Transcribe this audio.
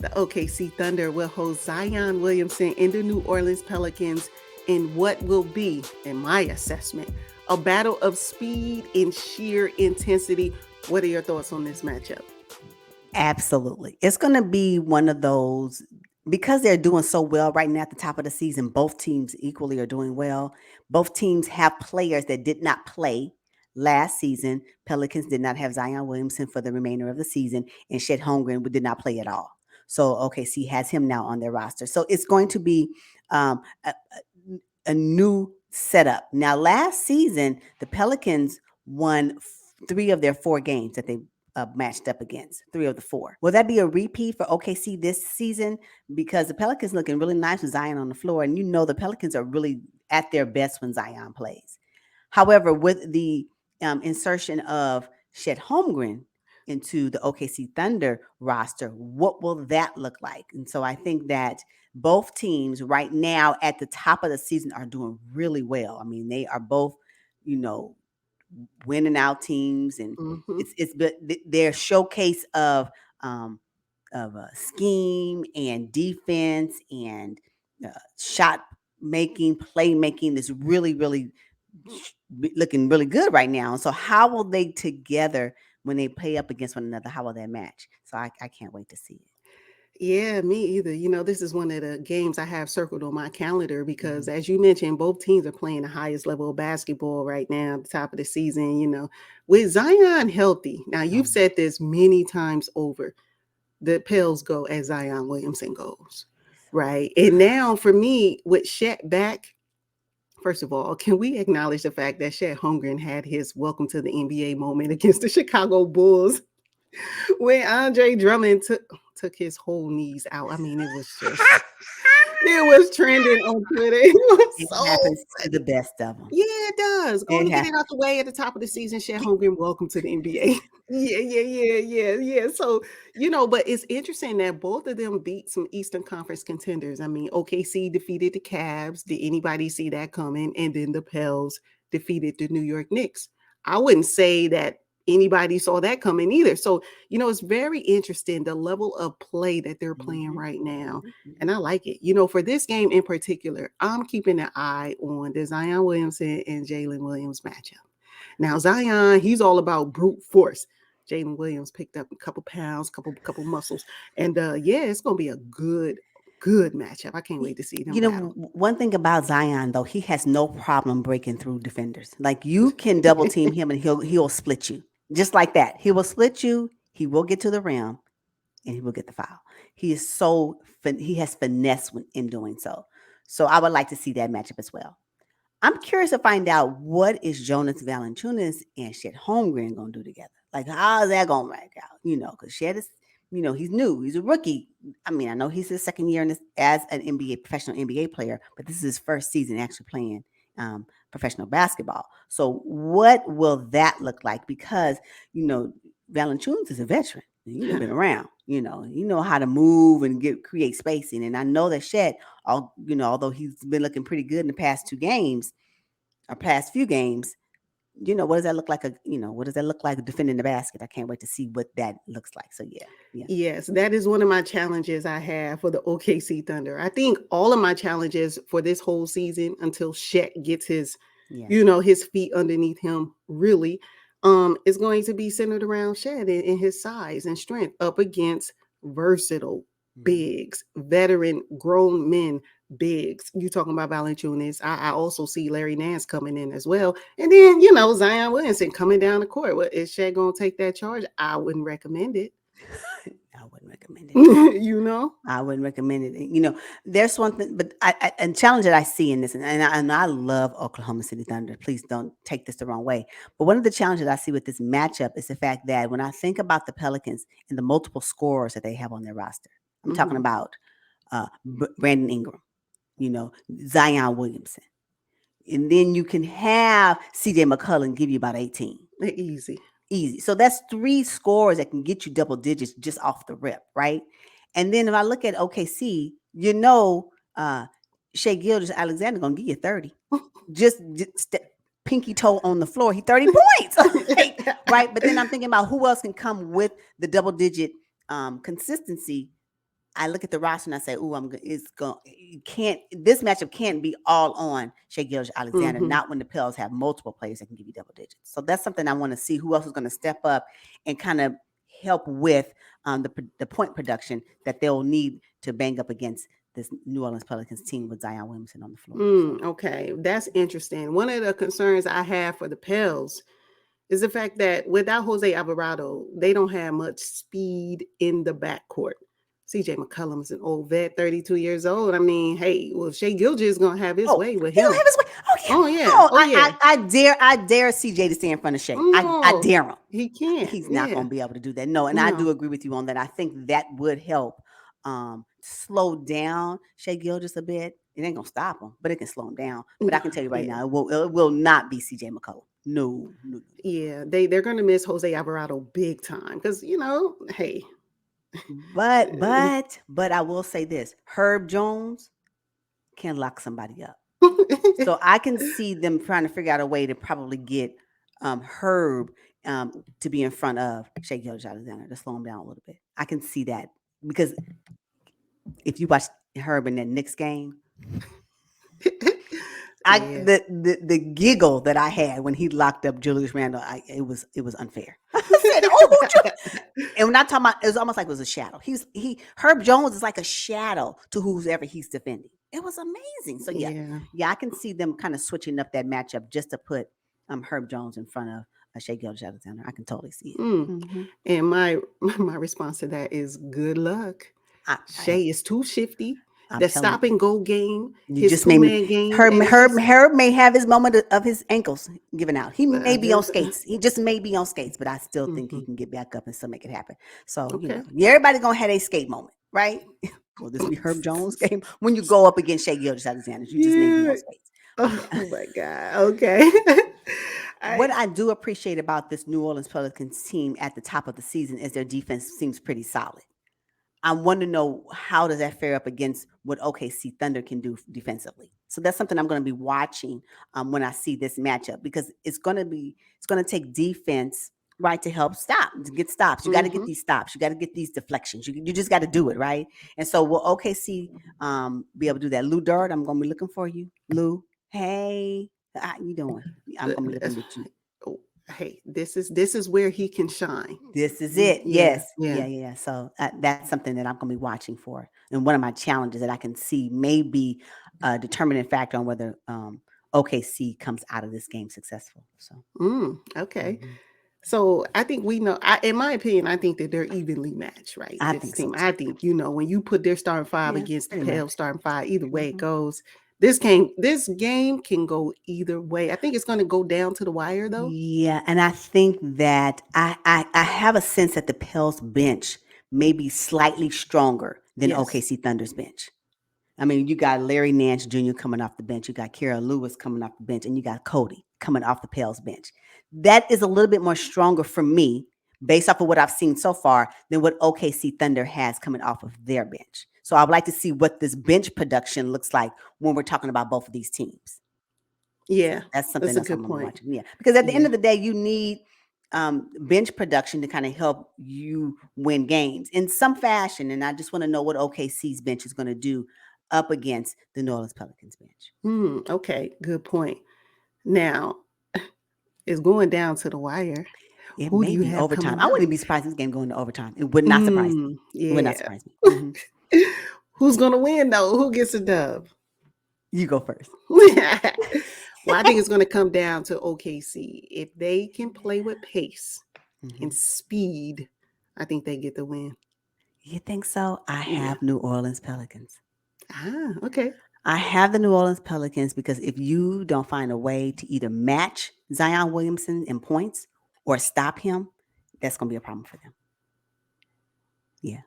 The OKC Thunder will host Zion Williamson and the New Orleans Pelicans in what will be, in my assessment, a battle of speed and sheer intensity. What are your thoughts on this matchup? Absolutely. It's going to be one of those because they're doing so well right now at the top of the season. Both teams equally are doing well. Both teams have players that did not play last season. Pelicans did not have Zion Williamson for the remainder of the season, and Shed Holmgren did not play at all. So OKC has him now on their roster. So it's going to be um, a, a new setup. Now, last season, the Pelicans won three of their four games that they matched up against, three of the four. Will that be a repeat for OKC this season? Because the Pelicans looking really nice with Zion on the floor, and you know the Pelicans are really at their best when Zion plays. However, with the insertion of Shed Holmgren into the OKC Thunder roster, what will that look like? And so I think that both teams right now at the top of the season are doing really well. I mean, they are both, you know, winning out teams, and Mm-hmm. it's their showcase um, of scheme and defense and shot making, play making is really looking really good right now. And so, how will they together when they play up against one another? How will they match? So, I can't wait to see it. Yeah, me either. This is one of the games I have circled on my calendar because, Mhm. as you mentioned, both teams are playing the highest level of basketball right now at the top of the season. With Zion healthy. Now, Oh, you've said this many times over. The Pels go as Zion Williamson goes, right? And now for me, with Shet back, first of all, can we acknowledge the fact that Shet Holmgren had his welcome to the NBA moment against the Chicago Bulls when Andre Drummond took his whole knees out? I mean, it was trending on Twitter. It was it so happens to the best of them. yeah, it does. Go on It and get it happens. out the way at the top of the season. Shed Holmgren, welcome to the NBA. Yeah. So, but it's interesting that both of them beat some Eastern Conference contenders. I mean, OKC defeated the Cavs. Did anybody see that coming? And then the Pels defeated the New York Knicks. I wouldn't say that anybody saw that coming either. So, it's very interesting the level of play that they're playing Mhm, right now, mhm, and mhm. I like it. For this game in particular, I'm keeping an eye on the Zion Williamson and Jalen Williams matchup. Now, Zion, he's all about brute force. Jalen Williams picked up a couple pounds, couple muscles, and yeah, it's gonna be a good matchup. I can't Y- wait to see them You know, battle. one thing about Zion though, he has no problem breaking through defenders. Like you can double team him and he'll split you just like that. He will split you. He will get to the rim and he will get the foul. He is he has finesse in doing so. So I would like to see that matchup as well. I'm curious to find out what is Jonas Valanciunas and Shed Holmgren gonna do together. Like, how is that gonna work out? Because Shed is, he's new, he's a rookie. I mean, I know he's his second year in this as an NBA professional NBA player, but this is his first season actually playing professional basketball. So, what will that look like? Because you know, Valanciunas is a veteran. Been around. How to move and create spacing. And I know that Shed, although he's been looking pretty good in the past two games or past few games, what does that look like? What does that look like defending the basket? I can't wait to see what that looks like. So yeah, yeah. Yes, that is one of my challenges I have for the OKC Thunder. I think all of my challenges for this whole season until Shaq gets Yeah. his feet underneath him really, is going to be centered around Shaq and his size and strength up against versatile Mhm. bigs, veteran grown men bigs. You talking about Valanciunas. I also see Larry Nance coming in as well. And then, Zion Williamson coming down the court. What is Shaq gonna take that charge? I wouldn't recommend it. I wouldn't recommend it. you know? I wouldn't recommend it. There's one thing, but and challenge that I see in this, and I love Oklahoma City Thunder. Please don't take this the wrong way. But one of the challenges I see with this matchup is the fact that when I think about the Pelicans and the multiple scorers that they have on their roster, I'm talking Mhm. about Brandon Ingram, Zion Williamson, and then you can have C.J. McCollum give you about 18. They're easy. Easy. So that's three scores that can get you double digits just off the rip, right? And then if I look at OKC, Shea Gildas Alexander gonna give you 30. Just pinky toe on the floor. He 30 points. Like, right. But then I'm thinking about who else can come with the double digit consistency I look at the roster and I say, "Ooh, it's going. You can't. This matchup can't be all on Shea Gilgeous-Alexander. Mm-hmm. Not when the Pels have multiple players that can give you double digits. So that's something I want to see. Who else is going to step up and kind of help with the point production that they'll need to bang up against this New Orleans Pelicans team with Zion Williamson on the floor. Okay, that's interesting. One of the concerns I have for the Pels is the fact that without Jose Alvarado, they don't have much speed in the backcourt. CJ McCollum is an old vet, 32 years old. I mean, hey, well, Shea Gilgeous is gonna have his Oh, way with he gonna him. have his way. Oh yeah. Oh yeah. Oh, Oh yeah. I dare CJ to stay in front of Shea. I No, dare him. he can't. He's not Yeah. going to be able to do that. No, and I No. do agree with you on that. I think that would help slow down Shea Gilgeous a bit. It ain't going to stop him, but it can slow him down. But I can tell you right Yeah. now, it will not be CJ McCollum. No. Yeah. They're gonna miss Jose Alvarado big time because hey. But I will say this: Herb Jones can lock somebody up. So I can see them trying to figure out a way to probably get Herb to be in front of Shea Gilgeous-Alexander to slow him down a little bit. I can see that because if you watch Herb in that Knicks game, Yeah. the giggle that I had when he locked up Julius Randle, it was unfair. I said, "Oh, and when I talking about, it was almost like it was a shadow. Herb Jones is like a shadow to whoever he's defending. It was amazing. So yeah, I can see them kind of switching up that matchup just to put Herb Jones in front of Shea Gilgeous-Alexander. I can totally see it. Mm-hmm. And my response to that is good luck. Shea is too shifty. The stop and go game, his two-man game. Herb may have his moment of his ankles giving out. He may be on skates. He just may be on skates, but I still think he can get back up and still make it happen. So, everybody going to have a skate moment, right? Will this be Herb Jones' game? When you go up against Shea Gilgeous-Alexander, you just may be on skates. Oh my God. Okay. What I do appreciate about this New Orleans Pelicans team at the top of the season is their defense seems pretty solid. I want to know how does that fare up against what OKC Thunder can do defensively. So that's something I'm going to be watching when I see this matchup because it's going to take defense, right, to help to get stops. You got to get these stops. You got to get these deflections. You just got to do it, right? And so will OKC be able to do that? Lou Dart, I'm going to be looking for you. Lou, hey, how you doing? I'm going to be looking at you. Hey, this is where he can shine. This is it. Yes. Yeah. So that's something that I'm going to be watching for. And one of my challenges that I can see may be a determining factor on whether OKC comes out of this game successful. So, okay. Mm-hmm. So I think we know, in my opinion, I think that they're evenly matched, right? I think so. I think, when you put their starting five against the Pels starting five, either way it goes. This game can go either way. I think it's going to go down to the wire, though. Yeah, and I think that I have a sense that the Pels bench may be slightly stronger than OKC Thunder's bench. I mean, you got Larry Nance Jr. coming off the bench. You got Kira Lewis coming off the bench, and you got Cody coming off the Pels bench. That is a little bit more stronger for me, based off of what I've seen so far, than what OKC Thunder has coming off of their bench. So I would like to see what this bench production looks like when we're talking about both of these teams. Yeah, so that's something that's a good point. Watching. Yeah, because at the end of the day, you need bench production to kind of help you win games in some fashion. And I just want to know what OKC's bench is going to do up against the New Orleans Pelicans bench. Okay, good point. Now, it's going down to the wire. Who do you have overtime? I wouldn't be surprised if this game going to overtime. It would not surprise me. Yeah. It would not surprise me. Who's going to win, though? Who gets a dub? You go first. Well, I think it's going to come down to OKC. If they can play with pace and speed, I think they get the win. You think so? I have New Orleans Pelicans. Okay. I have the New Orleans Pelicans because if you don't find a way to either match Zion Williamson in points or stop him, that's going to be a problem for them. Yeah.